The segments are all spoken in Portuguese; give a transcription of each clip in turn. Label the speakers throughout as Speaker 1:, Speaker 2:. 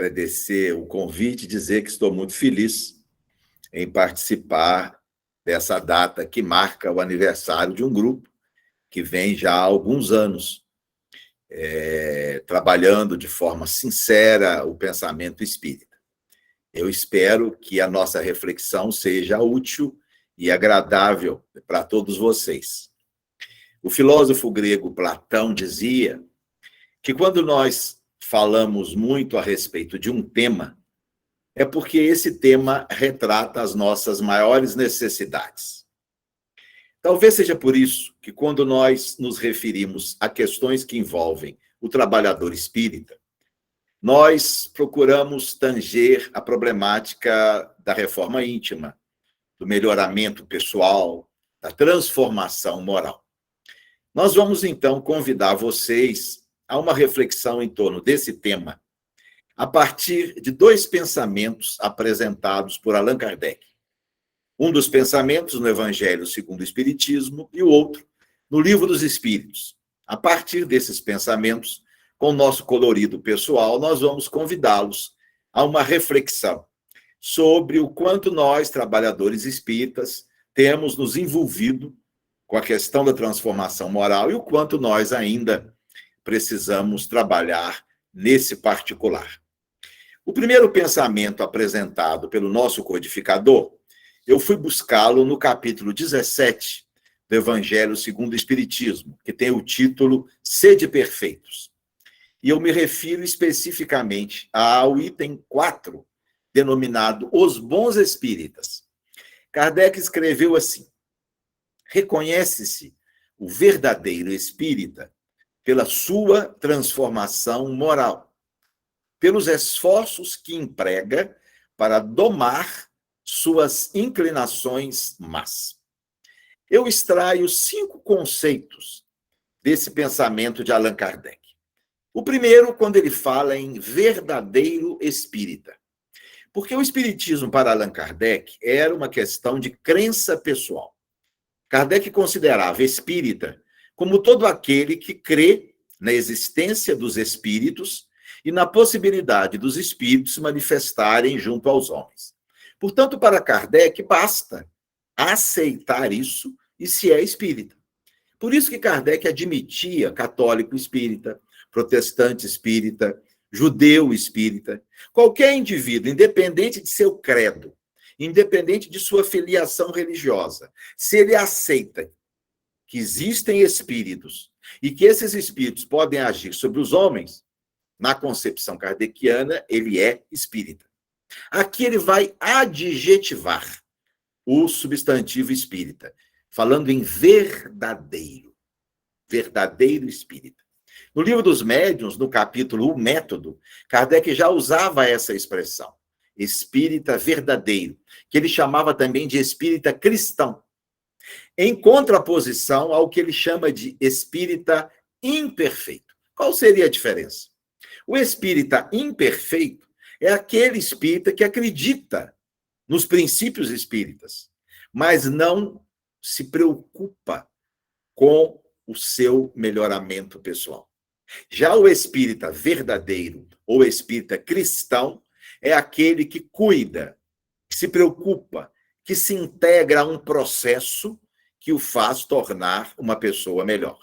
Speaker 1: Agradecer o convite e dizer que estou muito feliz em participar dessa data que marca o aniversário de um grupo que vem já há alguns anos trabalhando de forma sincera o pensamento espírita. Eu espero que a nossa reflexão seja útil e agradável para todos vocês. O filósofo grego Platão dizia que quando nós falamos muito a respeito de um tema, é porque esse tema retrata as nossas maiores necessidades. Talvez seja por isso que quando nós nos referimos a questões que envolvem o trabalhador espírita, nós procuramos tanger a problemática da reforma íntima, do melhoramento pessoal, da transformação moral. Nós vamos, então, convidar vocês a uma reflexão em torno desse tema, a partir de dois pensamentos apresentados por Allan Kardec. Um dos pensamentos no Evangelho segundo o Espiritismo e o outro no Livro dos Espíritos. A partir desses pensamentos, com o nosso colorido pessoal, nós vamos convidá-los a uma reflexão sobre o quanto nós, trabalhadores espíritas, temos nos envolvido com a questão da transformação moral e o quanto nós ainda precisamos trabalhar nesse particular. O primeiro pensamento apresentado pelo nosso codificador, eu fui buscá-lo no capítulo 17 do Evangelho segundo o Espiritismo, que tem o título Sede Perfeitos. E eu me refiro especificamente ao item 4, denominado Os Bons Espíritas. Kardec escreveu assim: reconhece-se o verdadeiro espírita pela sua transformação moral, pelos esforços que emprega para domar suas inclinações más. Eu extraio 5 conceitos desse pensamento de Allan Kardec. O primeiro, quando ele fala em verdadeiro espírita. Porque o espiritismo para Allan Kardec era uma questão de crença pessoal. Kardec considerava espírita como todo aquele que crê na existência dos espíritos e na possibilidade dos espíritos se manifestarem junto aos homens. Portanto, para Kardec, basta aceitar isso e se é espírita. Por isso que Kardec admitia católico espírita, protestante espírita, judeu espírita. Qualquer indivíduo, independente de seu credo, independente de sua filiação religiosa, se ele aceita que existem espíritos e que esses espíritos podem agir sobre os homens, na concepção kardeciana, ele é espírita. Aqui ele vai adjetivar o substantivo espírita, falando em verdadeiro espírita. No Livro dos Médiuns, no capítulo O Método, Kardec já usava essa expressão, espírita verdadeiro, que ele chamava também de espírita cristão, em contraposição ao que ele chama de espírita imperfeito. Qual seria a diferença? O espírita imperfeito é aquele espírita que acredita nos princípios espíritas, mas não se preocupa com o seu melhoramento pessoal. Já o espírita verdadeiro ou espírita cristão é aquele que cuida, que se preocupa, que se integra a um processo que o faz tornar uma pessoa melhor.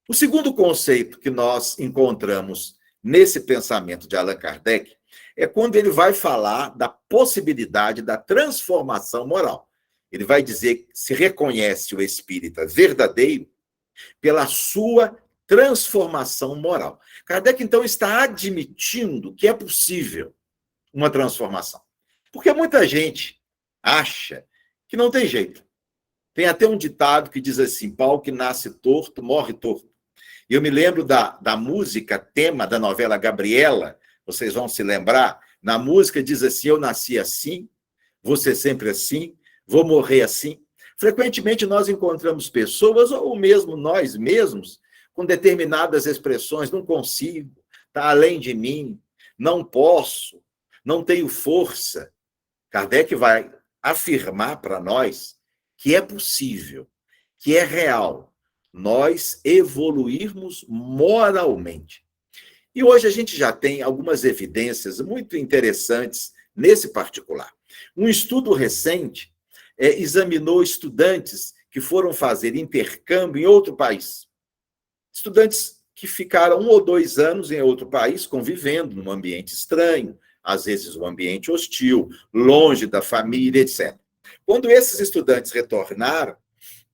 Speaker 1: O segundo conceito que nós encontramos nesse pensamento de Allan Kardec é quando ele vai falar da possibilidade da transformação moral. Ele vai dizer que se reconhece o espírita verdadeiro pela sua transformação moral. Kardec, então, está admitindo que é possível uma transformação. Porque muita gente acha que não tem jeito. Tem até um ditado que diz assim: pau que nasce torto, morre torto. E eu me lembro da música tema da novela Gabriela, vocês vão se lembrar, na música diz assim: eu nasci assim, vou ser sempre assim, vou morrer assim. Frequentemente nós encontramos pessoas, ou mesmo nós mesmos, com determinadas expressões: não consigo, está além de mim, não posso, não tenho força. Kardec vai afirmar para nós que é possível, que é real, nós evoluirmos moralmente. E hoje a gente já tem algumas evidências muito interessantes nesse particular. Um estudo recente examinou estudantes que foram fazer intercâmbio em outro país. Estudantes que ficaram 1 ou 2 anos em outro país, convivendo num ambiente estranho, às vezes um ambiente hostil, longe da família, etc. Quando esses estudantes retornaram,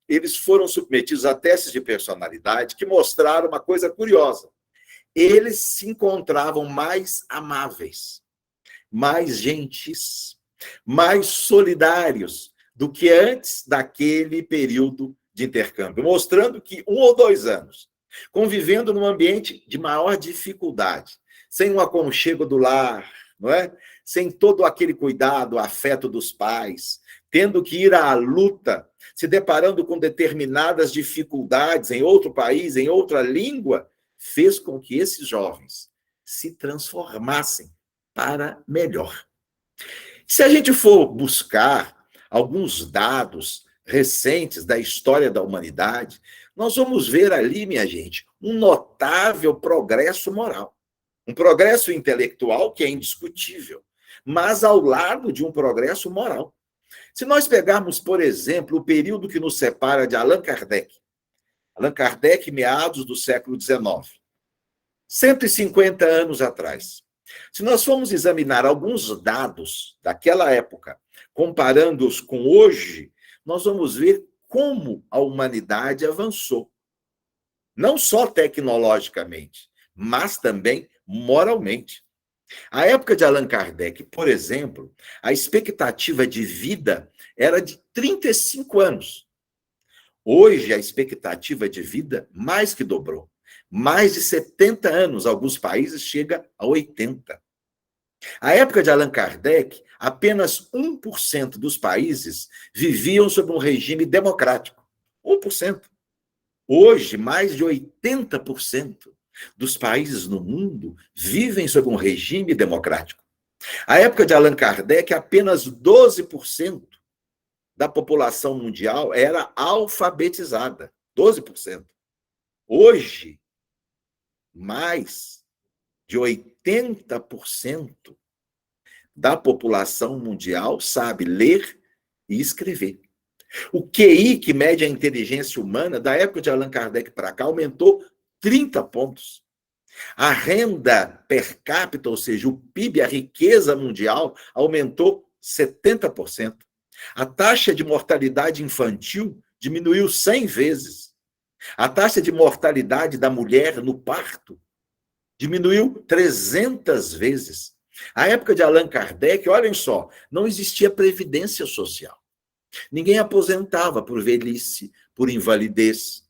Speaker 1: eles foram submetidos a testes de personalidade que mostraram uma coisa curiosa. Eles se encontravam mais amáveis, mais gentis, mais solidários do que antes daquele período de intercâmbio, mostrando que 1 ou 2 anos, convivendo num ambiente de maior dificuldade, sem um aconchego do lar, não é? Sem todo aquele cuidado, afeto dos pais, tendo que ir à luta, se deparando com determinadas dificuldades em outro país, em outra língua, fez com que esses jovens se transformassem para melhor. Se a gente for buscar alguns dados recentes da história da humanidade, nós vamos ver ali, minha gente, um notável progresso moral. Um progresso intelectual que é indiscutível, mas ao lado de um progresso moral. Se nós pegarmos, por exemplo, o período que nos separa de Allan Kardec, meados do século XIX, 150 anos atrás. Se nós formos examinar alguns dados daquela época, comparando-os com hoje, nós vamos ver como a humanidade avançou. Não só tecnologicamente, mas também moralmente. A época de Allan Kardec, por exemplo, a expectativa de vida era de 35 anos. Hoje, a expectativa de vida mais que dobrou. Mais de 70 anos, alguns países chega a 80. A época de Allan Kardec, apenas 1% dos países viviam sob um regime democrático. 1%. Hoje, mais de 80% dos países no mundo vivem sob um regime democrático. A época de Allan Kardec, apenas 12% da população mundial era alfabetizada. 12%. Hoje, mais de 80% da população mundial sabe ler e escrever. O QI, que mede a inteligência humana, da época de Allan Kardec para cá, aumentou 30 pontos. A renda per capita, ou seja, o PIB, a riqueza mundial, aumentou 70%. A taxa de mortalidade infantil diminuiu 100 vezes. A taxa de mortalidade da mulher no parto diminuiu 300 vezes. A época de Allan Kardec, olhem só, não existia previdência social. Ninguém aposentava por velhice, por invalidez.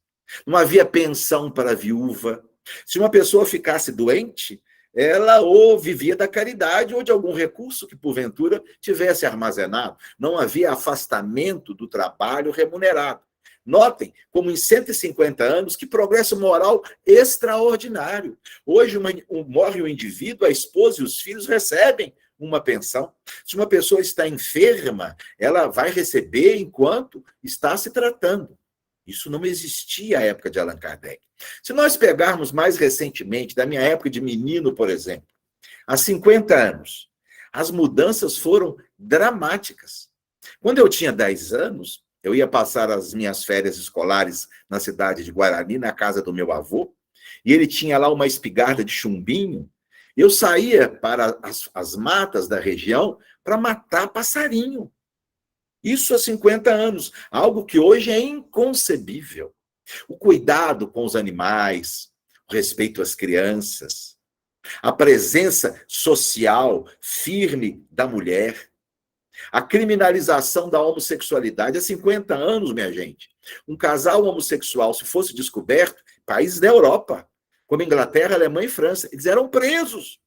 Speaker 1: Não havia pensão para a viúva. Se uma pessoa ficasse doente, ela ou vivia da caridade ou de algum recurso que, porventura, tivesse armazenado. Não havia afastamento do trabalho remunerado. Notem, como em 150 anos, que progresso moral extraordinário. Hoje morre o indivíduo, a esposa e os filhos recebem uma pensão. Se uma pessoa está enferma, ela vai receber enquanto está se tratando. Isso não existia à época de Allan Kardec. Se nós pegarmos mais recentemente, da minha época de menino, por exemplo, há 50 anos, as mudanças foram dramáticas. Quando eu tinha 10 anos, eu ia passar as minhas férias escolares na cidade de Guarani, na casa do meu avô, e ele tinha lá uma espingarda de chumbinho. Eu saía para as matas da região para matar passarinho. Isso há 50 anos, algo que hoje é inconcebível. O cuidado com os animais, o respeito às crianças, a presença social firme da mulher, a criminalização da homossexualidade. Há 50 anos, minha gente, um casal homossexual, se fosse descoberto, países da Europa, como Inglaterra, Alemanha e França, eles eram presos.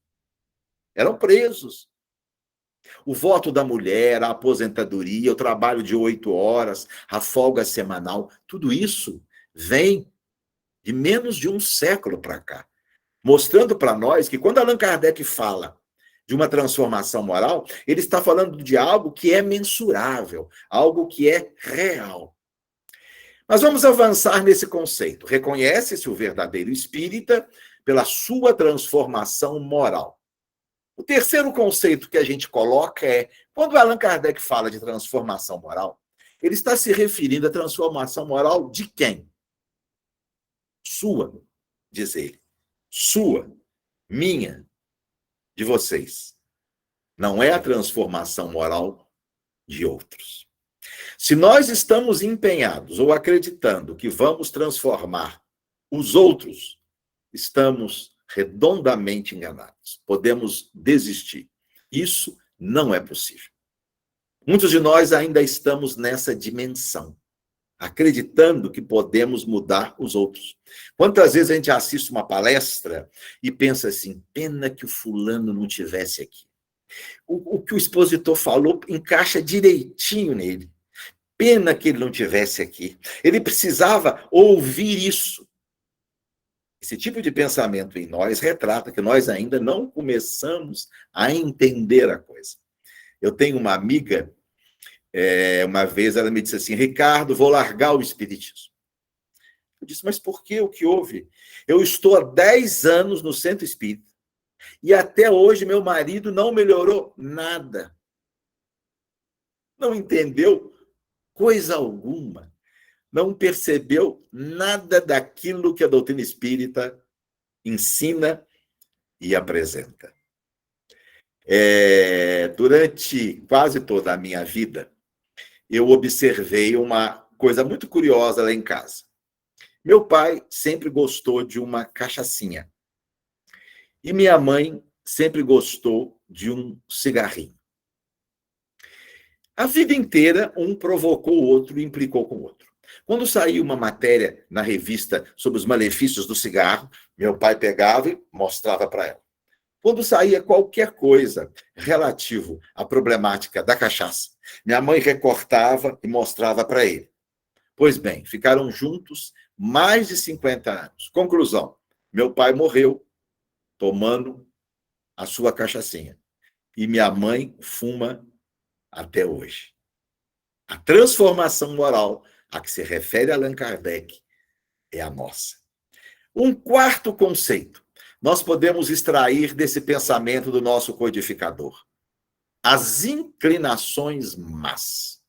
Speaker 1: Eram presos. O voto da mulher, a aposentadoria, o trabalho de 8 horas, a folga semanal, tudo isso vem de menos de um século para cá, mostrando para nós que quando Allan Kardec fala de uma transformação moral, ele está falando de algo que é mensurável, algo que é real. Mas vamos avançar nesse conceito. Reconhece-se o verdadeiro espírita pela sua transformação moral. O terceiro conceito que a gente coloca é, quando Allan Kardec fala de transformação moral, ele está se referindo à transformação moral de quem? Sua, diz ele. Sua, minha, de vocês. Não é a transformação moral de outros. Se nós estamos empenhados ou acreditando que vamos transformar os outros, estamos redondamente enganados. Podemos desistir. Isso não é possível. Muitos de nós ainda estamos nessa dimensão, acreditando que podemos mudar os outros. Quantas vezes a gente assiste uma palestra e pensa assim, pena que o fulano não tivesse aqui. O que o expositor falou encaixa direitinho nele. Pena que ele não tivesse aqui. Ele precisava ouvir isso. Esse tipo de pensamento em nós retrata que nós ainda não começamos a entender a coisa. Eu tenho uma amiga, uma vez ela me disse assim, Ricardo, vou largar o espiritismo. Eu disse, mas por quê? O que houve? Eu estou há 10 anos no centro espírita e até hoje meu marido não melhorou nada. Não entendeu coisa alguma. Não percebeu nada daquilo que a doutrina espírita ensina e apresenta. Durante quase toda a minha vida, eu observei uma coisa muito curiosa lá em casa. Meu pai sempre gostou de uma cachaçinha. E minha mãe sempre gostou de um cigarrinho. A vida inteira, um provocou o outro e implicou com o outro. Quando saiu uma matéria na revista sobre os malefícios do cigarro, meu pai pegava e mostrava para ela. Quando saía qualquer coisa relativo à problemática da cachaça, minha mãe recortava e mostrava para ele. Pois bem, ficaram juntos mais de 50 anos. Conclusão, meu pai morreu tomando a sua cachaçinha. E minha mãe fuma até hoje. A transformação moral a que se refere Allan Kardec é a nossa. Um quarto conceito nós podemos extrair desse pensamento do nosso codificador. As inclinações más.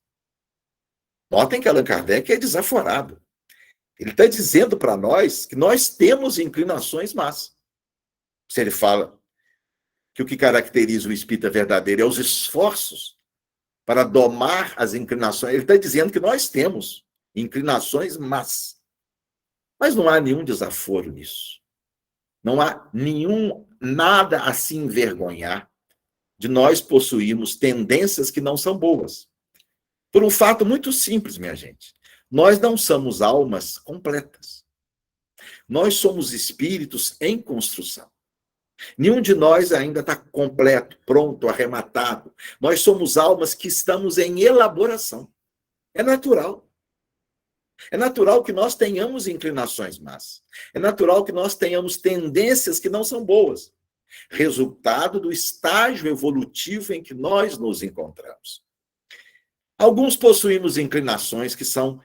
Speaker 1: Notem que Allan Kardec é desaforado. Ele está dizendo para nós que nós temos inclinações más. Se ele fala que o que caracteriza o espírita verdadeiro é os esforços para domar as inclinações, ele está dizendo que nós temos inclinações más. Mas não há nenhum desaforo nisso. Não há nada a se envergonhar de nós possuirmos tendências que não são boas. Por um fato muito simples, minha gente. Nós não somos almas completas. Nós somos espíritos em construção. Nenhum de nós ainda está completo, pronto, arrematado. Nós somos almas que estamos em elaboração. É natural. É natural que nós tenhamos inclinações más. É natural que nós tenhamos tendências que não são boas. Resultado do estágio evolutivo em que nós nos encontramos. Alguns possuímos inclinações que são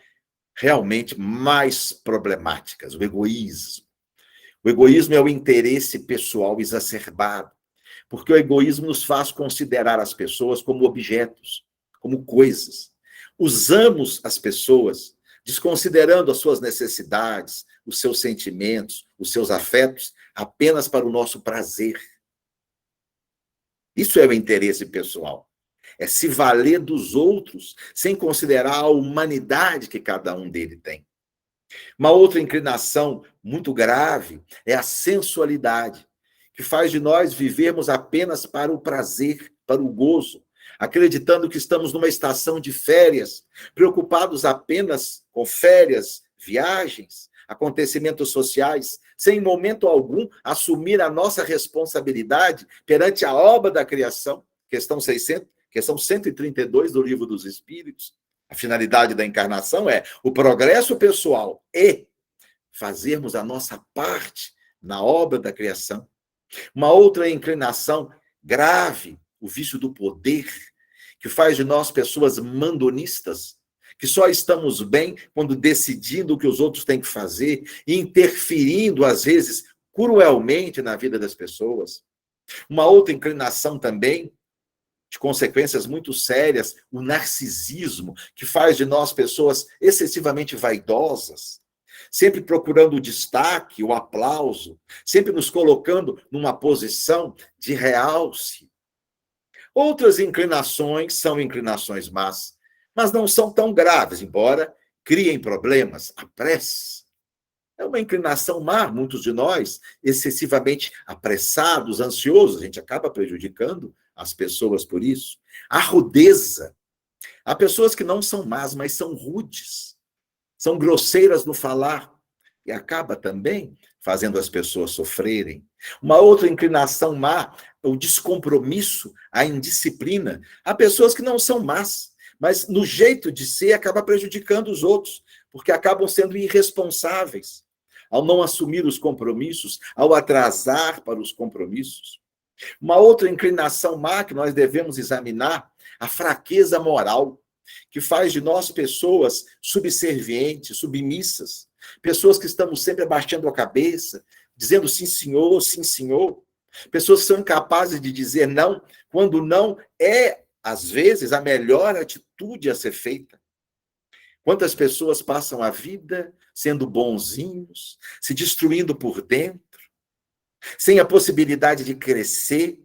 Speaker 1: realmente mais problemáticas. O egoísmo. O egoísmo é o interesse pessoal exacerbado. Porque o egoísmo nos faz considerar as pessoas como objetos, como coisas. Usamos as pessoas desconsiderando as suas necessidades, os seus sentimentos, os seus afetos, apenas para o nosso prazer. Isso é o interesse pessoal. É se valer dos outros, sem considerar a humanidade que cada um dele tem. Uma outra inclinação muito grave é a sensualidade, que faz de nós vivermos apenas para o prazer, para o gozo, acreditando que estamos numa estação de férias, preocupados apenas com férias, viagens, acontecimentos sociais, sem em momento algum assumir a nossa responsabilidade perante a obra da criação, questão 132 do Livro dos Espíritos. A finalidade da encarnação é o progresso pessoal e fazermos a nossa parte na obra da criação. Uma outra inclinação grave, o vício do poder, que faz de nós pessoas mandonistas, que só estamos bem quando decidindo o que os outros têm que fazer e interferindo, às vezes, cruelmente na vida das pessoas. Uma outra inclinação também, de consequências muito sérias, o narcisismo, que faz de nós pessoas excessivamente vaidosas, sempre procurando o destaque, o aplauso, sempre nos colocando numa posição de realce. Outras inclinações são inclinações más, mas não são tão graves, embora criem problemas. A pressa é uma inclinação má, muitos de nós, excessivamente apressados, ansiosos, a gente acaba prejudicando as pessoas por isso. A rudeza. Há pessoas que não são más, mas são rudes, são grosseiras no falar, e acaba também fazendo as pessoas sofrerem. Uma outra inclinação má, o descompromisso, a indisciplina. Há pessoas que não são más, mas no jeito de ser acaba prejudicando os outros, porque acabam sendo irresponsáveis ao não assumir os compromissos, ao atrasar para os compromissos. Uma outra inclinação má que nós devemos examinar, a fraqueza moral, que faz de nós pessoas subservientes, submissas, pessoas que estamos sempre abaixando a cabeça, dizendo sim, senhor, sim, senhor. Pessoas que são incapazes de dizer não, quando não é, às vezes, a melhor atitude a ser feita. Quantas pessoas passam a vida sendo bonzinhos, se destruindo por dentro, sem a possibilidade de crescer,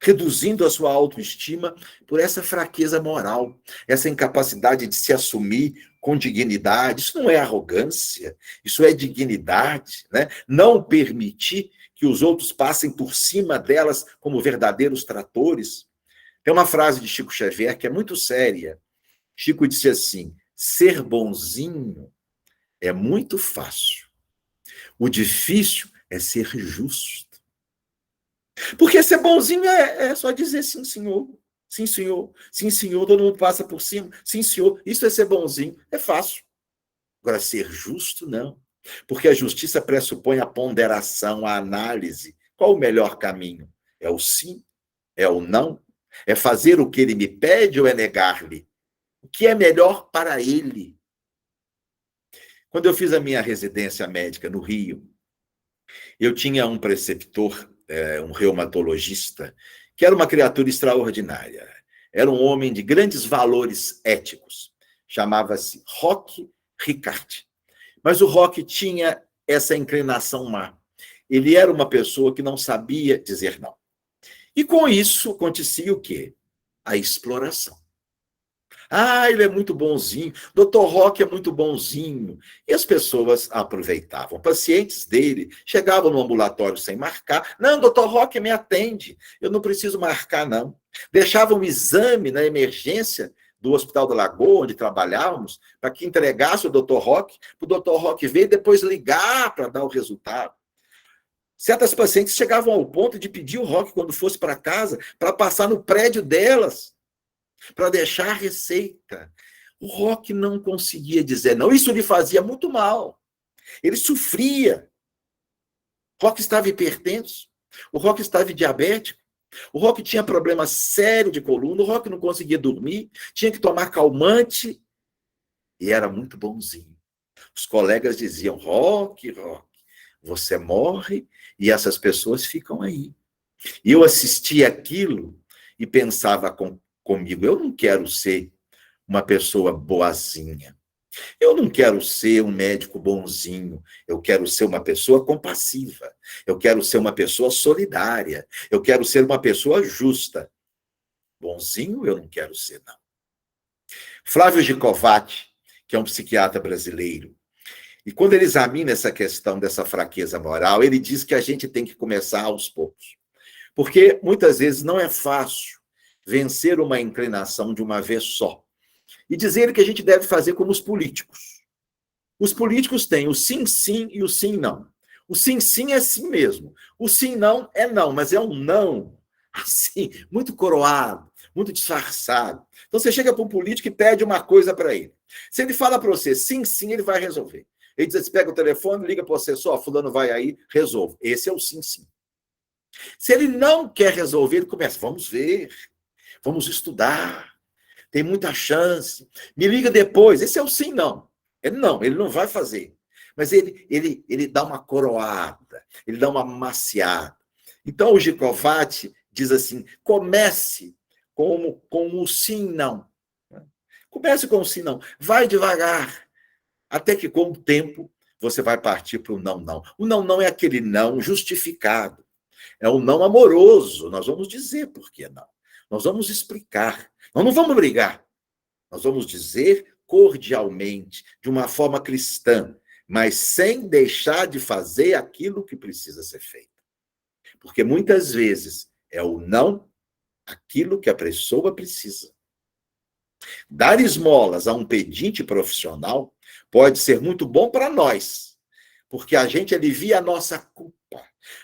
Speaker 1: reduzindo a sua autoestima por essa fraqueza moral, essa incapacidade de se assumir com dignidade. Isso não é arrogância, isso é dignidade, né? Não permitir que os outros passem por cima delas como verdadeiros tratores. Tem uma frase de Chico Xavier que é muito séria. Chico disse assim: ser bonzinho é muito fácil. O difícil é ser justo. Porque ser bonzinho é só dizer sim, senhor. Sim, senhor. Sim, senhor. Todo mundo passa por cima. Sim, senhor. Isso é ser bonzinho. É fácil. Agora, ser justo, não. Porque a justiça pressupõe a ponderação, a análise. Qual o melhor caminho? É o sim? É o não? É fazer o que ele me pede ou é negar-lhe? O que é melhor para ele? Quando eu fiz a minha residência médica no Rio, eu tinha um preceptor, um reumatologista, que era uma criatura extraordinária. Era um homem de grandes valores éticos. Chamava-se Roque Ricarte. Mas o Roque tinha essa inclinação má. Ele era uma pessoa que não sabia dizer não. E com isso acontecia o quê? A exploração. Ah, ele é muito bonzinho. Doutor Roque é muito bonzinho. E as pessoas aproveitavam. Pacientes dele chegavam no ambulatório sem marcar. Não, doutor Roque me atende. Eu não preciso marcar, não. Deixavam um exame na emergência do Hospital da Lagoa, onde trabalhávamos, para que entregasse o doutor Roque, para o doutor Roque ver e depois ligar para dar o resultado. Certas pacientes chegavam ao ponto de pedir o Roque, quando fosse para casa, para passar no prédio delas, para deixar a receita. O Roque não conseguia dizer não. Isso lhe fazia muito mal. Ele sofria. O Roque estava hipertenso. O Roque estava diabético. O Roque tinha problema sério de coluna. O Roque não conseguia dormir. Tinha que tomar calmante. E era muito bonzinho. Os colegas diziam: Roque, você morre e essas pessoas ficam aí. E eu assistia aquilo e pensava comigo: eu não quero ser uma pessoa boazinha. Eu não quero ser um médico bonzinho. Eu quero ser uma pessoa compassiva. Eu quero ser uma pessoa solidária. Eu quero ser uma pessoa justa. Bonzinho eu não quero ser, não. Flávio Gicovati, que é um psiquiatra brasileiro, e quando ele examina essa questão dessa fraqueza moral, ele diz que a gente tem que começar aos poucos. Porque muitas vezes não é fácil vencer uma inclinação de uma vez só. E dizer que a gente deve fazer como os políticos. Os políticos têm o sim, sim e o sim, não. O sim, sim é sim mesmo. O sim, não é não, mas é um não assim, muito coroado, muito disfarçado. Então você chega para um político e pede uma coisa para ele. Se ele fala para você sim, sim, ele vai resolver. Ele diz: você pega o telefone, liga para você só, fulano vai aí, resolve. Esse é o sim, sim. Se ele não quer resolver, ele começa: vamos ver, vamos estudar, tem muita chance, me liga depois. Esse é o sim, não. Ele não vai fazer. mas ele dá uma coroada, ele dá uma maciada. Então, o Gicovati diz assim, comece com o sim, não. Comece com o sim, não. Vai devagar, até que com o tempo você vai partir para o não, não. O não, não é aquele não justificado. É um não amoroso. Nós vamos dizer por que não. Nós vamos explicar. Nós não vamos brigar. Nós vamos dizer cordialmente, de uma forma cristã, mas sem deixar de fazer aquilo que precisa ser feito. Porque muitas vezes é o não aquilo que a pessoa precisa. Dar esmolas a um pedinte profissional pode ser muito bom para nós, porque a gente alivia a nossa culpa.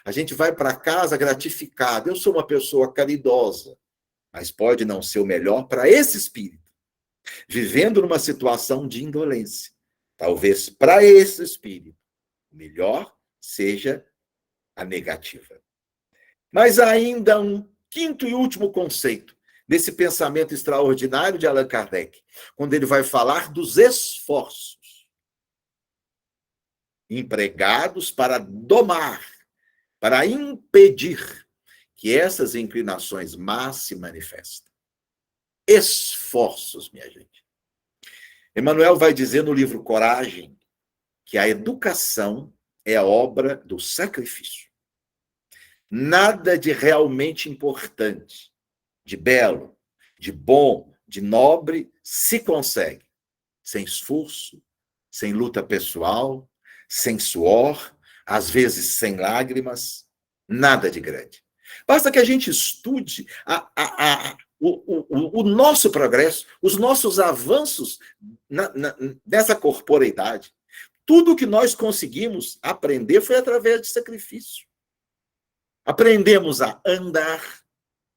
Speaker 1: A gente vai para casa gratificado. Eu sou uma pessoa caridosa, mas pode não ser o melhor para esse espírito, vivendo numa situação de indolência. Talvez para esse espírito, o melhor seja a negativa. Mas ainda um quinto e último conceito desse pensamento extraordinário de Allan Kardec, quando ele vai falar dos esforços empregados para domar, para impedir que essas inclinações más se manifestem. Esforços, minha gente. Emmanuel vai dizer no livro Coragem que a educação é obra do sacrifício. Nada de realmente importante, de belo, de bom, de nobre se consegue sem esforço, sem luta pessoal, sem suor, às vezes sem lágrimas, nada de grande. Basta que a gente estude o nosso progresso, os nossos avanços nessa corporeidade. Tudo que nós conseguimos aprender foi através de sacrifício. Aprendemos a andar,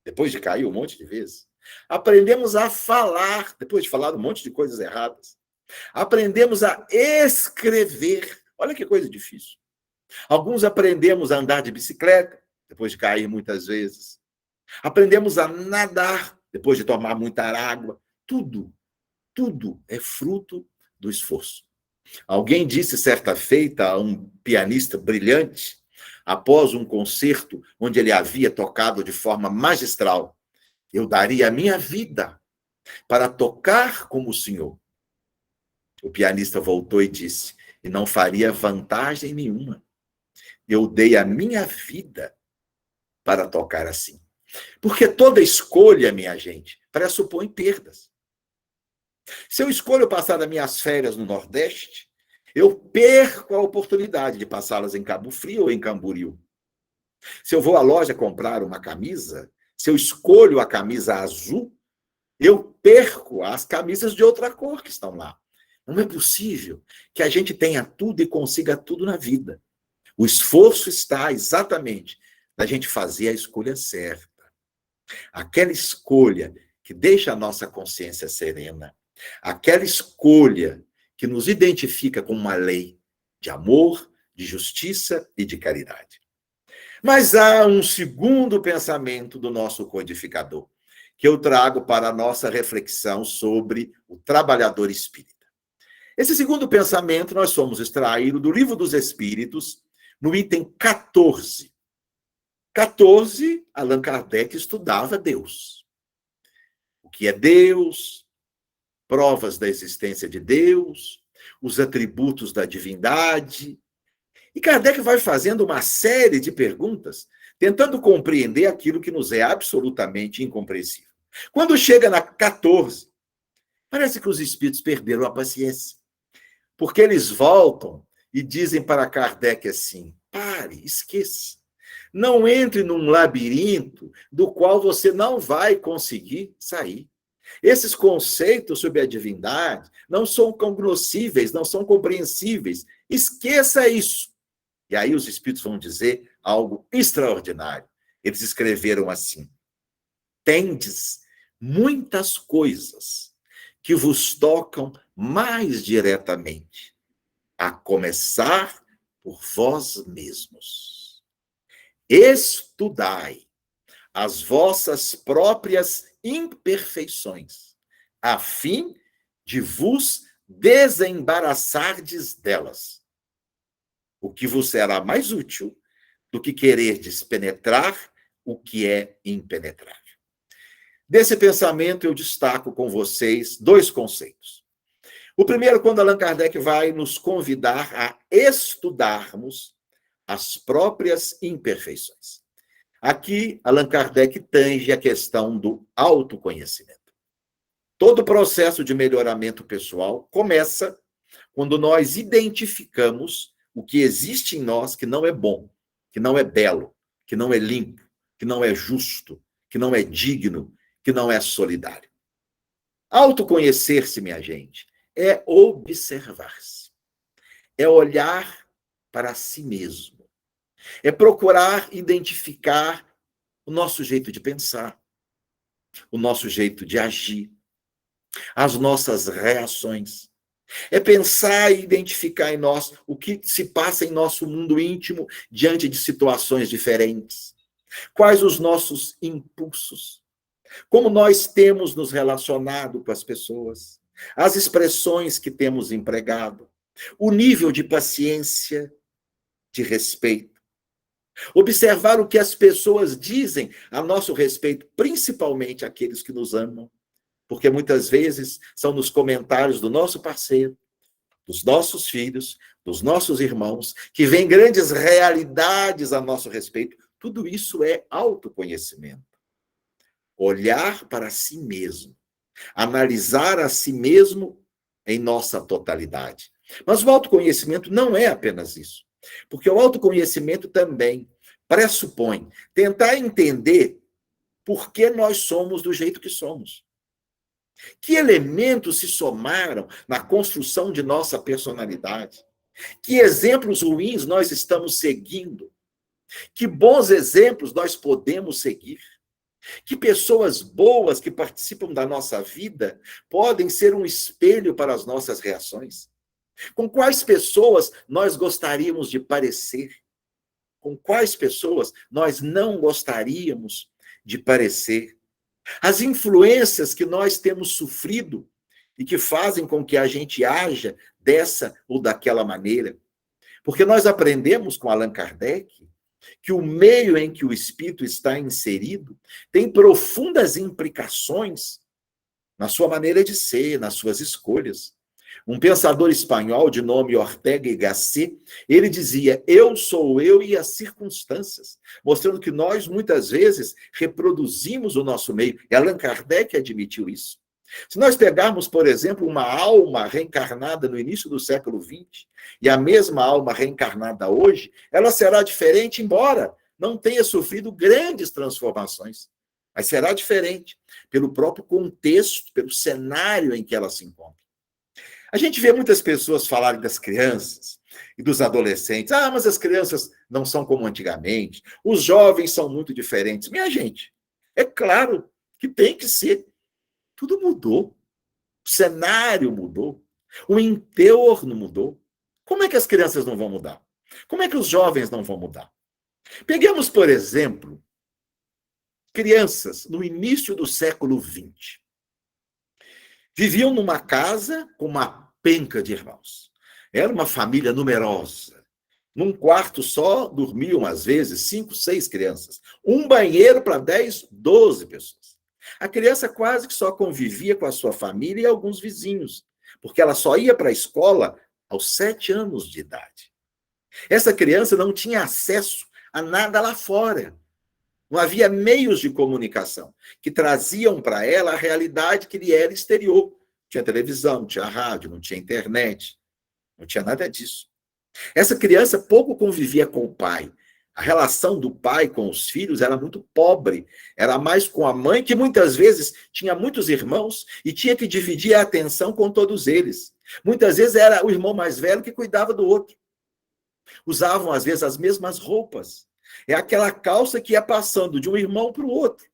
Speaker 1: depois de cair um monte de vezes. Aprendemos a falar, depois de falar um monte de coisas erradas. Aprendemos a escrever. Olha que coisa difícil. Alguns aprendemos a andar de bicicleta, depois de cair muitas vezes. Aprendemos a nadar, depois de tomar muita água. Tudo é fruto do esforço. Alguém disse certa feita a um pianista brilhante, após um concerto onde ele havia tocado de forma magistral: eu daria a minha vida para tocar como o senhor. O pianista voltou e disse: e não faria vantagem nenhuma. Eu dei a minha vida para tocar assim. Porque toda escolha, minha gente, pressupõe perdas. Se eu escolho passar as minhas férias no Nordeste, eu perco a oportunidade de passá-las em Cabo Frio ou em Camboriú. Se eu vou à loja comprar uma camisa, se eu escolho a camisa azul, eu perco as camisas de outra cor que estão lá. Não é possível que a gente tenha tudo e consiga tudo na vida. O esforço está exatamente na gente fazer a escolha certa. Aquela escolha que deixa a nossa consciência serena. Aquela escolha que nos identifica com uma lei de amor, de justiça e de caridade. Mas há um segundo pensamento do nosso codificador, que eu trago para a nossa reflexão sobre o trabalhador espírita. Esse segundo pensamento nós fomos extraído do Livro dos Espíritos, no item 14. 14, Allan Kardec estudava Deus. O que é Deus, provas da existência de Deus, os atributos da divindade. E Kardec vai fazendo uma série de perguntas, tentando compreender aquilo que nos é absolutamente incompreensível. Quando chega na 14, parece que os espíritos perderam a paciência, porque eles voltam e dizem para Kardec assim: pare, esqueça. Não entre num labirinto do qual você não vai conseguir sair. Esses conceitos sobre a divindade não são cognoscíveis, não são compreensíveis. Esqueça isso. E aí os espíritos vão dizer algo extraordinário. Eles escreveram assim: tendes muitas coisas que vos tocam mais diretamente, a começar por vós mesmos. Estudai as vossas próprias imperfeições, a fim de vos desembaraçardes delas. o que vos será mais útil do que quererdes penetrar o que é impenetrável. Desse pensamento, eu destaco com vocês 2 conceitos. O primeiro, quando Allan Kardec vai nos convidar a estudarmos as próprias imperfeições. Aqui, Allan Kardec tange a questão do autoconhecimento. Todo o processo de melhoramento pessoal começa quando nós identificamos o que existe em nós que não é bom, que não é belo, que não é limpo, que não é justo, que não é digno, que não é solidário. Autoconhecer-se, minha gente, é observar-se, é olhar para si mesmo, é procurar identificar o nosso jeito de pensar, o nosso jeito de agir, as nossas reações. É pensar e identificar em nós o que se passa em nosso mundo íntimo diante de situações diferentes. Quais os nossos impulsos? Como nós temos nos relacionado com as pessoas? As expressões que temos empregado? O nível de paciência, de respeito? Observar o que as pessoas dizem a nosso respeito, principalmente aqueles que nos amam. Porque muitas vezes são nos comentários do nosso parceiro, dos nossos filhos, dos nossos irmãos, que vêm grandes realidades a nosso respeito. Tudo isso é autoconhecimento. Olhar para si mesmo, analisar a si mesmo em nossa totalidade. Mas o autoconhecimento não é apenas isso, porque o autoconhecimento também pressupõe tentar entender por que nós somos do jeito que somos. Que elementos se somaram na construção de nossa personalidade? Que exemplos ruins nós estamos seguindo? Que bons exemplos nós podemos seguir? Que pessoas boas que participam da nossa vida podem ser um espelho para as nossas reações? Com quais pessoas nós gostaríamos de parecer? Com quais pessoas nós não gostaríamos de parecer? As influências que nós temos sofrido e que fazem com que a gente haja dessa ou daquela maneira. Porque nós aprendemos com Allan Kardec que o meio em que o espírito está inserido tem profundas implicações na sua maneira de ser, nas suas escolhas. Um pensador espanhol de nome Ortega y Gasset, ele dizia: eu sou eu e as circunstâncias, mostrando que nós, muitas vezes, reproduzimos o nosso meio. E Allan Kardec admitiu isso. Se nós pegarmos, por exemplo, uma alma reencarnada no início do século XX e a mesma alma reencarnada hoje, ela será diferente, embora não tenha sofrido grandes transformações. Mas será diferente pelo próprio contexto, pelo cenário em que ela se encontra. A gente vê muitas pessoas falarem das crianças e dos adolescentes. Ah, mas as crianças não são como antigamente. Os jovens são muito diferentes. Minha gente, é claro que tem que ser. Tudo mudou. O cenário mudou. O entorno mudou. Como é que as crianças não vão mudar? Como é que os jovens não vão mudar? Peguemos, por exemplo, crianças no início do século XX. Viviam numa casa com uma penca de irmãos. Era uma família numerosa. Num quarto só dormiam, às vezes, 5, 6 crianças. Um banheiro para 10, 12 pessoas. A criança quase que só convivia com a sua família e alguns vizinhos, porque ela só ia para a escola aos 7 anos de idade. Essa criança não tinha acesso a nada lá fora. Não havia meios de comunicação que traziam para ela a realidade que lhe era exterior. Não tinha televisão, não tinha rádio, não tinha internet, não tinha nada disso. Essa criança pouco convivia com o pai. A relação do pai com os filhos era muito pobre. Era mais com a mãe, que muitas vezes tinha muitos irmãos e tinha que dividir a atenção com todos eles. Muitas vezes era o irmão mais velho que cuidava do outro. Usavam, às vezes, as mesmas roupas. É aquela calça que ia passando de um irmão para o outro.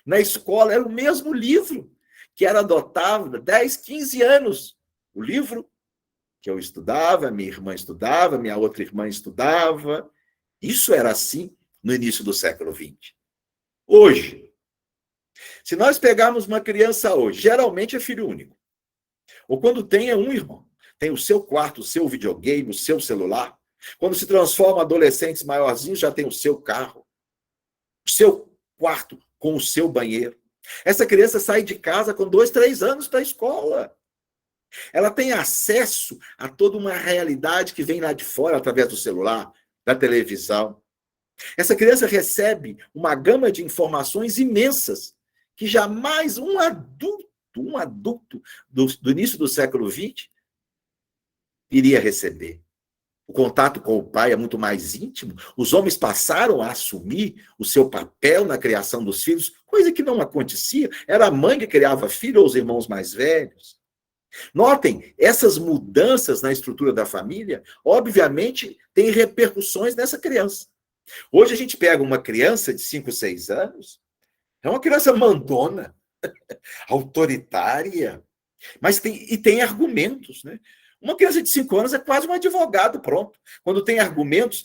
Speaker 1: Na escola era o mesmo livro, que era adotado há 10, 15 anos. O livro que eu estudava, minha irmã estudava, minha outra irmã estudava. Isso era assim no início do século XX. Hoje, se nós pegarmos uma criança hoje, geralmente é filho único. Ou quando tem é um irmão. Tem o seu quarto, o seu videogame, o seu celular. Quando se transforma adolescentes maiorzinhos, já tem o seu carro, o seu quarto com o seu banheiro. Essa criança sai de casa com 2, 3 anos para a escola. Ela tem acesso a toda uma realidade que vem lá de fora, através do celular, da televisão. Essa criança recebe uma gama de informações imensas que jamais um adulto do início do século XX iria receber. O contato com o pai é muito mais íntimo. Os homens passaram a assumir o seu papel na criação dos filhos, coisa que não acontecia. Era a mãe que criava filho ou os irmãos mais velhos. Notem, essas mudanças na estrutura da família, obviamente, têm repercussões nessa criança. Hoje a gente pega uma criança de 5, 6 anos, é uma criança mandona, autoritária, mas tem argumentos, né? Uma criança de 5 anos é quase um advogado, pronto. Quando tem argumentos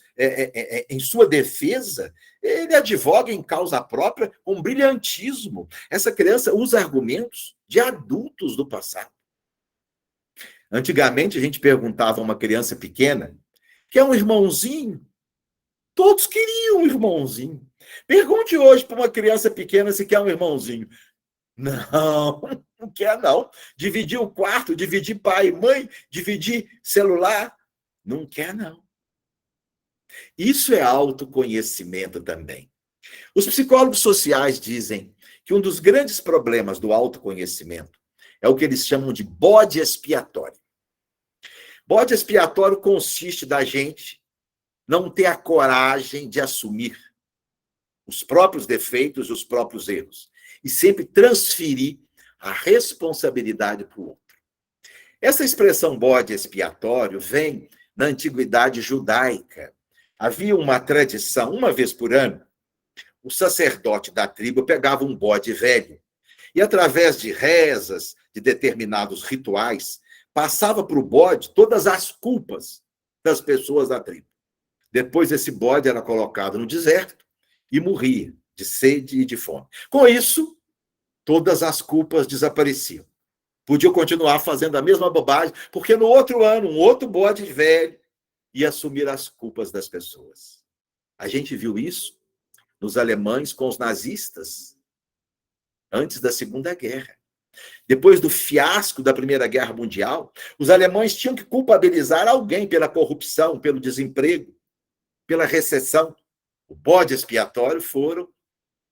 Speaker 1: em sua defesa, ele advoga em causa própria com brilhantismo. Essa criança usa argumentos de adultos do passado. Antigamente, a gente perguntava a uma criança pequena, quer um irmãozinho? Todos queriam um irmãozinho. Pergunte hoje para uma criança pequena se quer um irmãozinho. Não, não quer não. Dividir o quarto, dividir pai e mãe, dividir celular, não quer não. Isso é autoconhecimento também. Os psicólogos sociais dizem que um dos grandes problemas do autoconhecimento é o que eles chamam de bode expiatório. Bode expiatório consiste da gente não ter a coragem de assumir os próprios defeitos e os próprios erros, e sempre transferir a responsabilidade para o outro. Essa expressão bode expiatório vem na antiguidade judaica. Havia uma tradição, uma vez por ano, o sacerdote da tribo pegava um bode velho e, através de rezas, de determinados rituais, passava para o bode todas as culpas das pessoas da tribo. Depois, esse bode era colocado no deserto e morria de sede e de fome. Com isso, todas as culpas desapareciam. Podia continuar fazendo a mesma bobagem, porque no outro ano, um outro bode velho ia assumir as culpas das pessoas. A gente viu isso nos alemães com os nazistas, antes da Segunda Guerra. Depois do fiasco da Primeira Guerra Mundial, os alemães tinham que culpabilizar alguém pela corrupção, pelo desemprego, pela recessão. O bode expiatório foram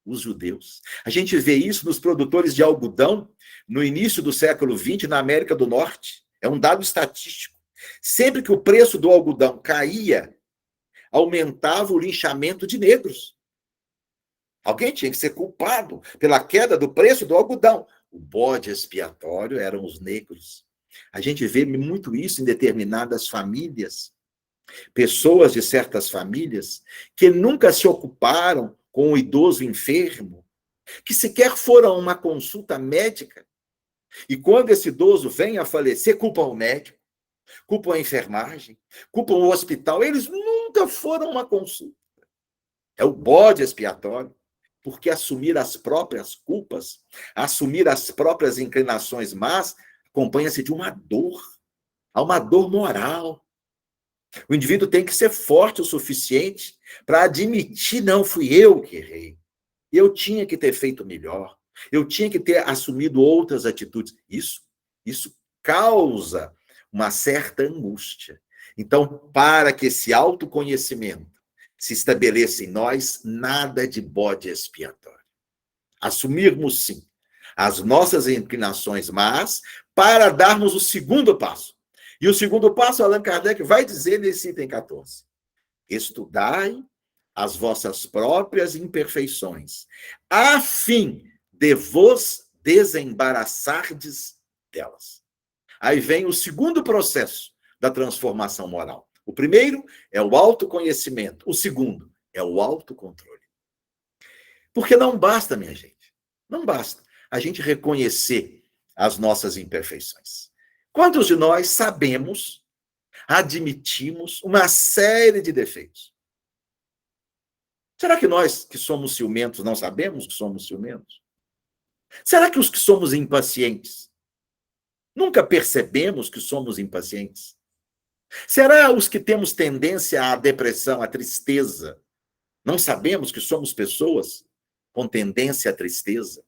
Speaker 1: os judeus. A gente vê isso nos produtores de algodão no início do século XX na América do Norte. É um dado estatístico. Sempre que o preço do algodão caía, aumentava o linchamento de negros. Alguém tinha que ser culpado pela queda do preço do algodão. O bode expiatório eram os negros. A gente vê muito isso em determinadas famílias. Pessoas de certas famílias que nunca se ocuparam com o idoso enfermo, que sequer foram a uma consulta médica. E quando esse idoso vem a falecer, culpam o médico, culpam a enfermagem, culpam o hospital. Eles nunca foram a uma consulta. É o bode expiatório, porque assumir as próprias culpas, assumir as próprias inclinações más, acompanha-se de uma dor. Há uma dor moral. O indivíduo tem que ser forte o suficiente para admitir, não, fui eu que errei. Eu tinha que ter feito melhor. Eu tinha que ter assumido outras atitudes. Isso causa uma certa angústia. Então, para que esse autoconhecimento se estabeleça em nós, nada de bode expiatório. Assumirmos, sim, as nossas inclinações más para darmos o segundo passo. E o segundo passo, Allan Kardec vai dizer nesse item 14. Estudai as vossas próprias imperfeições, a fim de vos desembaraçardes delas. Aí vem o segundo processo da transformação moral. O primeiro é o autoconhecimento. O segundo é o autocontrole. Porque não basta, minha gente, não basta a gente reconhecer as nossas imperfeições. Quantos de nós sabemos, admitimos uma série de defeitos? Será que nós que somos ciumentos não sabemos que somos ciumentos? Será que os que somos impacientes nunca percebemos que somos impacientes? Será os que temos tendência à depressão, à tristeza, não sabemos que somos pessoas com tendência à tristeza?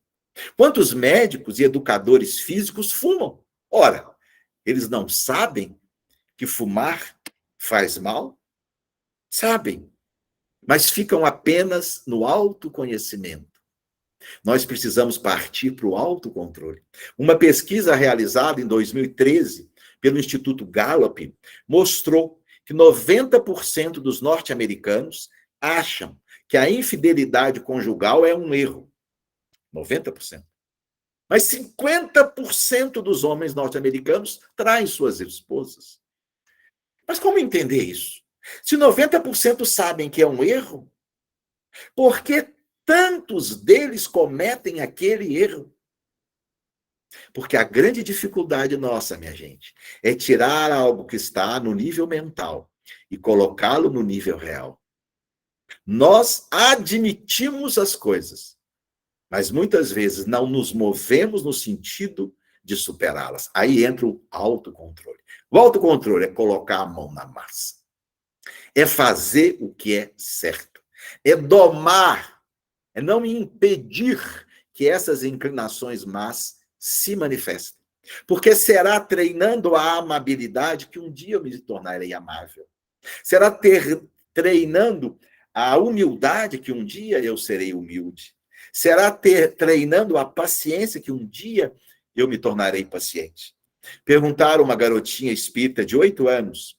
Speaker 1: Quantos médicos e educadores físicos fumam? Ora, eles não sabem que fumar faz mal? Sabem, mas ficam apenas no autoconhecimento. Nós precisamos partir para o autocontrole. Uma pesquisa realizada em 2013 pelo Instituto Gallup mostrou que 90% dos norte-americanos acham que a infidelidade conjugal é um erro. 90%. Mas 50% dos homens norte-americanos traem suas esposas. Mas como entender isso? Se 90% sabem que é um erro, por que tantos deles cometem aquele erro? Porque a grande dificuldade nossa, minha gente, é tirar algo que está no nível mental e colocá-lo no nível real. Nós admitimos as coisas, mas muitas vezes não nos movemos no sentido de superá-las. Aí entra o autocontrole. O autocontrole é colocar a mão na massa. É fazer o que é certo. É domar, é não impedir que essas inclinações más se manifestem. Porque será treinando a amabilidade que um dia eu me tornarei amável. Será treinando a humildade que um dia eu serei humilde. Será treinando a paciência que um dia eu me tornarei paciente. Perguntaram uma garotinha espírita de 8 anos,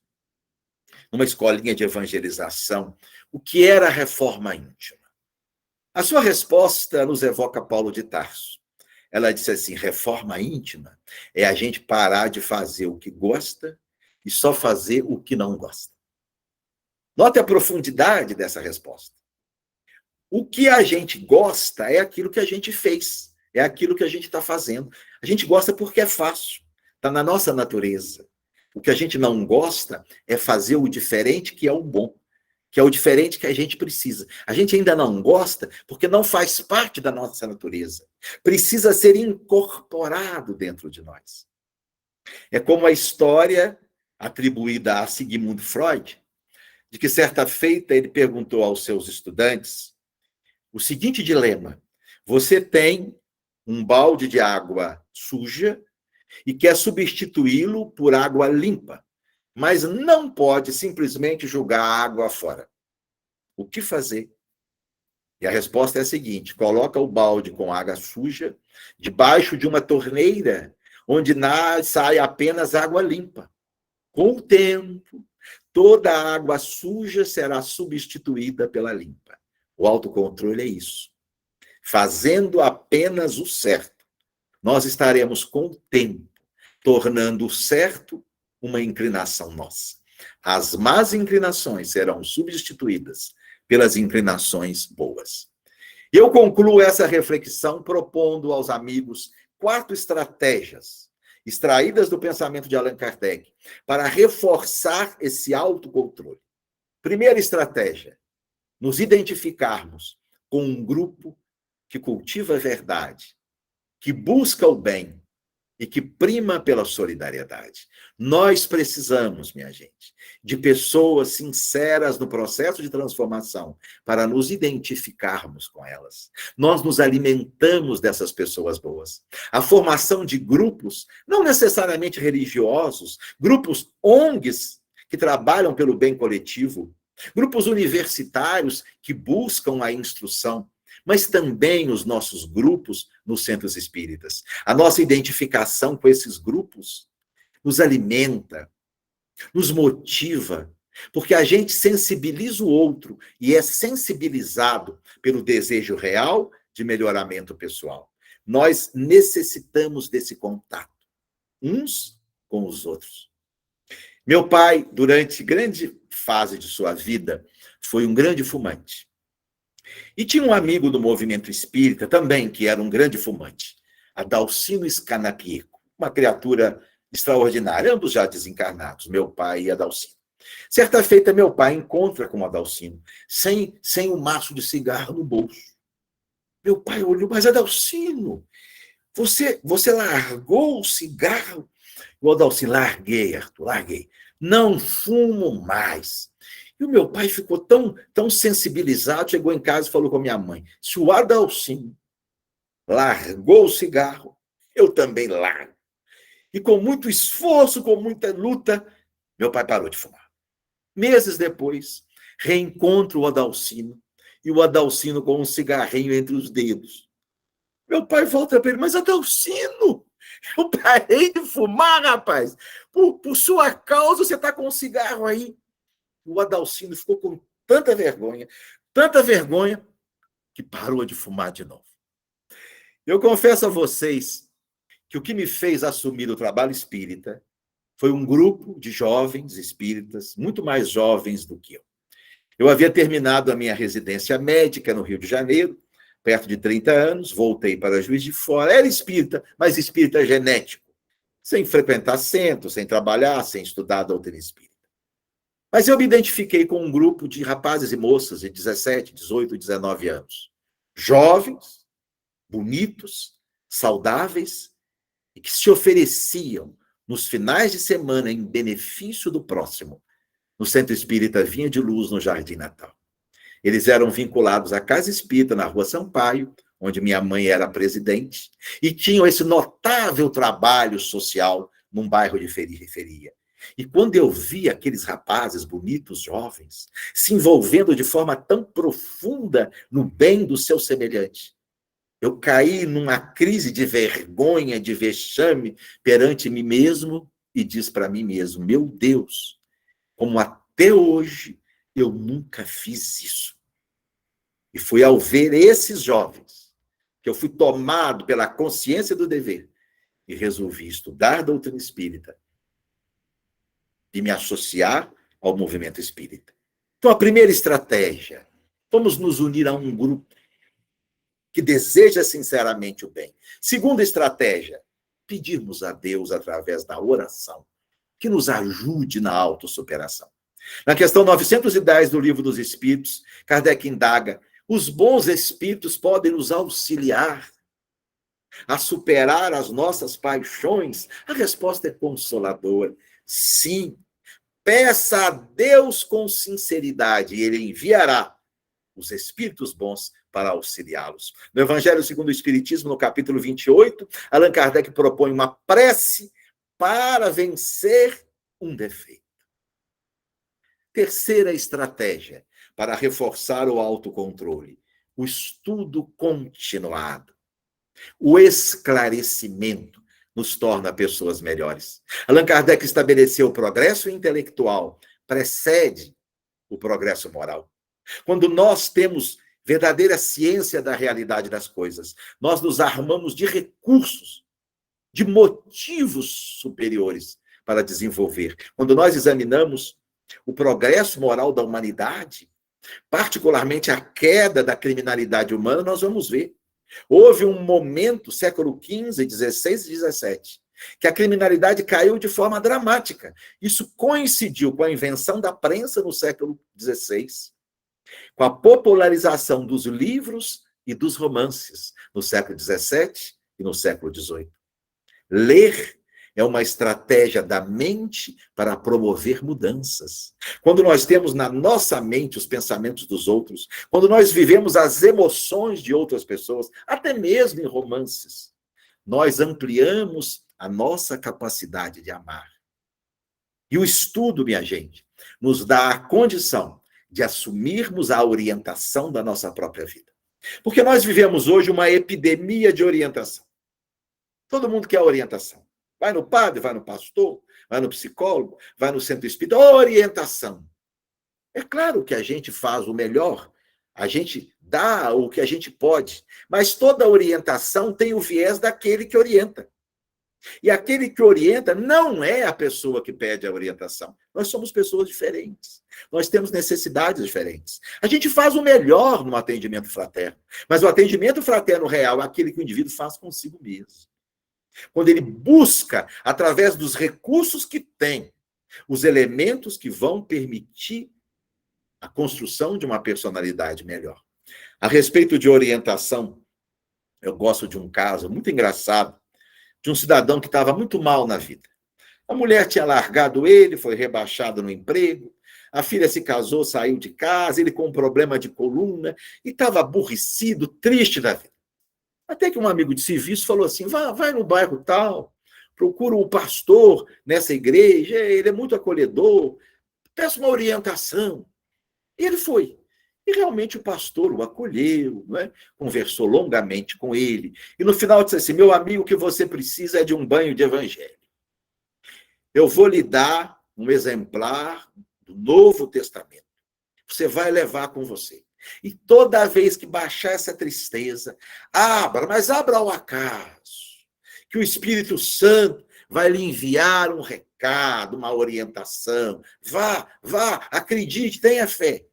Speaker 1: numa escolinha de evangelização, o que era a reforma íntima. A sua resposta nos evoca Paulo de Tarso. Ela disse assim: reforma íntima é a gente parar de fazer o que gosta e só fazer o que não gosta. Note a profundidade dessa resposta. O que a gente gosta é aquilo que a gente fez, é aquilo que a gente está fazendo. A gente gosta porque é fácil, está na nossa natureza. O que a gente não gosta é fazer o diferente, que é o bom, que é o diferente que a gente precisa. A gente ainda não gosta porque não faz parte da nossa natureza. Precisa ser incorporado dentro de nós. É como a história atribuída a Sigmund Freud, de que certa feita ele perguntou aos seus estudantes o seguinte dilema: você tem um balde de água suja e quer substituí-lo por água limpa, mas não pode simplesmente jogar a água fora. O que fazer? E a resposta é a seguinte: coloca o balde com água suja debaixo de uma torneira onde sai apenas água limpa. Com o tempo, toda a água suja será substituída pela limpa. O autocontrole é isso. Fazendo apenas o certo, nós estaremos com o tempo tornando o certo uma inclinação nossa. As más inclinações serão substituídas pelas inclinações boas. E eu concluo essa reflexão propondo aos amigos 4 estratégias extraídas do pensamento de Allan Kardec para reforçar esse autocontrole. Primeira estratégia: nos identificarmos com um grupo que cultiva a verdade, que busca o bem e que prima pela solidariedade. Nós precisamos, minha gente, de pessoas sinceras no processo de transformação para nos identificarmos com elas. Nós nos alimentamos dessas pessoas boas. A formação de grupos, não necessariamente religiosos, grupos ONGs que trabalham pelo bem coletivo, grupos universitários que buscam a instrução, mas também os nossos grupos nos centros espíritas. A nossa identificação com esses grupos nos alimenta, nos motiva, porque a gente sensibiliza o outro e é sensibilizado pelo desejo real de melhoramento pessoal. Nós necessitamos desse contato, uns com os outros. Meu pai, durante grande fase de sua vida, foi um grande fumante. E tinha um amigo do movimento espírita também, que era um grande fumante, Adalcino Scanapieco, uma criatura extraordinária, ambos já desencarnados, meu pai e Adalcino. Certa feita, meu pai encontra com Adalcino, sem um maço de cigarro no bolso. Meu pai olhou: mas Adalcino, você largou o cigarro? O Adalcino: larguei, Arthur, larguei. não fumo mais. E o meu pai ficou tão sensibilizado, chegou em casa e falou com a minha mãe, se o Adalcino largou o cigarro, eu também largo. E com muito esforço, com muita luta, meu pai parou de fumar. Meses depois, reencontro o Adalcino, e o Adalcino com um cigarrinho entre os dedos. Meu pai volta para ele, mas Adalcino, eu parei de fumar, rapaz. Por sua causa, você está com um cigarro aí. O Adalcino ficou com tanta vergonha, que parou de fumar de novo. Eu confesso a vocês que o que me fez assumir o trabalho espírita foi um grupo de jovens espíritas, muito mais jovens do que eu. Eu havia terminado a minha residência médica no Rio de Janeiro, perto de 30 anos, voltei para Juiz de Fora, era espírita, mas espírita genético, sem frequentar centro, sem trabalhar, sem estudar a doutrina espírita. Mas eu me identifiquei com um grupo de rapazes e moças de 17, 18, 19 anos, jovens, bonitos, saudáveis, e que se ofereciam nos finais de semana em benefício do próximo, no Centro Espírita Vinha de Luz, no Jardim Natal. Eles eram vinculados à Casa Espírita, na Rua Sampaio, onde minha mãe era presidente, e tinham esse notável trabalho social num bairro de periferia. E quando eu vi aqueles rapazes bonitos, jovens, se envolvendo de forma tão profunda no bem do seu semelhante, eu caí numa crise de vergonha, de vexame perante mim mesmo e disse para mim mesmo, meu Deus, como até hoje eu nunca fiz isso. E foi ao ver esses jovens que eu fui tomado pela consciência do dever e resolvi estudar a doutrina espírita e me associar ao movimento espírita. Então, a primeira estratégia, vamos nos unir a um grupo que deseja sinceramente o bem. Segunda estratégia, pedirmos a Deus, através da oração, que nos ajude na autossuperação. Na questão 910 do Livro dos Espíritos, Kardec indaga, os bons espíritos podem nos auxiliar a superar as nossas paixões? A resposta é consoladora. Sim. Peça a Deus com sinceridade e ele enviará os espíritos bons para auxiliá-los. No Evangelho segundo o Espiritismo, no capítulo 28, Allan Kardec propõe uma prece para vencer um defeito. Terceira estratégia para reforçar o autocontrole, o estudo continuado. O esclarecimento nos torna pessoas melhores. Allan Kardec estabeleceu o progresso intelectual precede o progresso moral. Quando nós temos verdadeira ciência da realidade das coisas, nós nos armamos de recursos, de motivos superiores para desenvolver. Quando nós examinamos o progresso moral da humanidade, particularmente a queda da criminalidade humana, nós vamos ver. Houve um momento, século XV, XVI e XVII, que a criminalidade caiu de forma dramática. Isso coincidiu com a invenção da prensa no século XVI, com a popularização dos livros e dos romances no século XVII e no século XVIII. Ler é uma estratégia da mente para promover mudanças. Quando nós temos na nossa mente os pensamentos dos outros, quando nós vivemos as emoções de outras pessoas, até mesmo em romances, nós ampliamos a nossa capacidade de amar. E o estudo, minha gente, nos dá a condição de assumirmos a orientação da nossa própria vida. Porque nós vivemos hoje uma epidemia de orientação. Todo mundo quer orientação. Vai no padre, vai no pastor, vai no psicólogo, vai no centro espírita, orientação. É claro que a gente faz o melhor, a gente dá o que a gente pode, mas toda orientação tem o viés daquele que orienta. E aquele que orienta não é a pessoa que pede a orientação. Nós somos pessoas diferentes. Nós temos necessidades diferentes. A gente faz o melhor no atendimento fraterno, mas o atendimento fraterno real é aquele que o indivíduo faz consigo mesmo. Quando ele busca, através dos recursos que tem, os elementos que vão permitir a construção de uma personalidade melhor. A respeito de orientação, eu gosto de um caso muito engraçado, de um cidadão que estava muito mal na vida. A mulher tinha largado ele, foi rebaixado no emprego, a filha se casou, saiu de casa, ele com um problema de coluna, e estava aborrecido, triste da vida. Até que um amigo de serviço falou assim, vai no bairro tal, procura um pastor nessa igreja, ele é muito acolhedor, peça uma orientação. E ele foi. E realmente o pastor o acolheu, não é? Conversou longamente com ele. E no final disse assim, meu amigo, o que você precisa é de um banho de evangelho. Eu vou lhe dar um exemplar do Novo Testamento. Você vai levar com você. E toda vez que baixar essa tristeza, mas abra ao acaso, que o Espírito Santo vai lhe enviar um recado, uma orientação. Vá, acredite, tenha fé.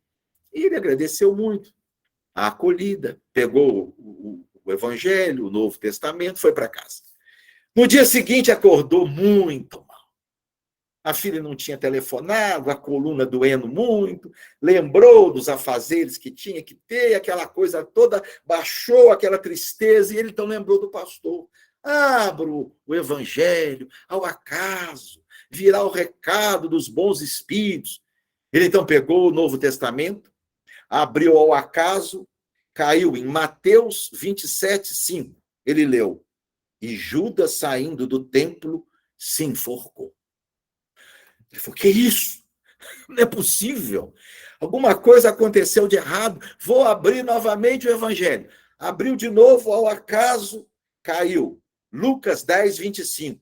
Speaker 1: E ele agradeceu muito a acolhida, pegou o Evangelho, o Novo Testamento, foi para casa. No dia seguinte, acordou muito mal. A filha não tinha telefonado, a coluna doendo muito, lembrou dos afazeres que tinha que ter, aquela coisa toda, baixou aquela tristeza, e ele então lembrou do pastor. Abro o Evangelho ao acaso, virá o recado dos bons espíritos. Ele então pegou o Novo Testamento, abriu ao acaso, caiu em Mateus 27:5. Ele leu, e Judas, saindo do templo, se enforcou. Ele falou, que isso? Não é possível. Alguma coisa aconteceu de errado. Vou abrir novamente o Evangelho. Abriu de novo, ao acaso, caiu. Lucas 10:25.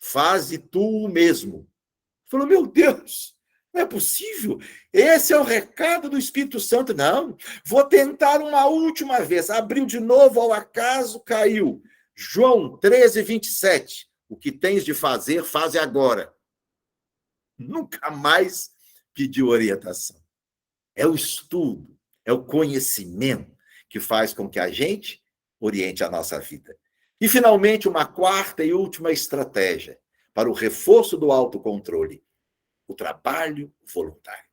Speaker 1: Faze tu o mesmo. Falou, meu Deus, não é possível. Esse é o recado do Espírito Santo. Não, vou tentar uma última vez. Abriu de novo, ao acaso, caiu. João 13:27. O que tens de fazer, faze agora. Nunca mais pediu orientação. É o estudo, é o conhecimento que faz com que a gente oriente a nossa vida. E, finalmente, uma quarta e última estratégia para o reforço do autocontrole: o trabalho voluntário.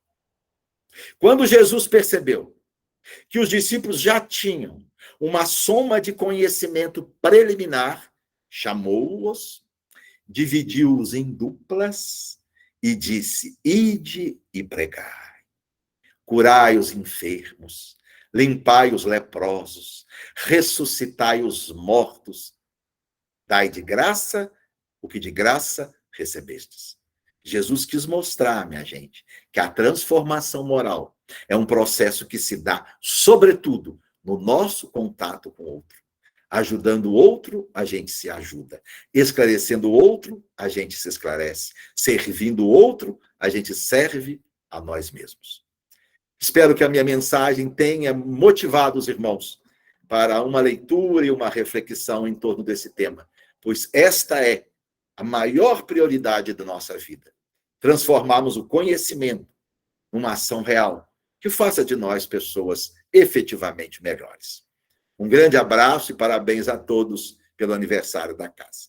Speaker 1: Quando Jesus percebeu que os discípulos já tinham uma soma de conhecimento preliminar, chamou-os, dividiu-os em duplas e disse, ide e pregai, curai os enfermos, limpai os leprosos, ressuscitai os mortos, dai de graça o que de graça recebestes. Jesus quis mostrar, minha gente, que a transformação moral é um processo que se dá, sobretudo, no nosso contato com o outro. Ajudando o outro, a gente se ajuda. Esclarecendo o outro, a gente se esclarece. Servindo o outro, a gente serve a nós mesmos. Espero que a minha mensagem tenha motivado os irmãos para uma leitura e uma reflexão em torno desse tema, pois esta é a maior prioridade da nossa vida. Transformarmos o conhecimento numa ação real, que faça de nós pessoas efetivamente melhores. Um grande abraço e parabéns a todos pelo aniversário da casa.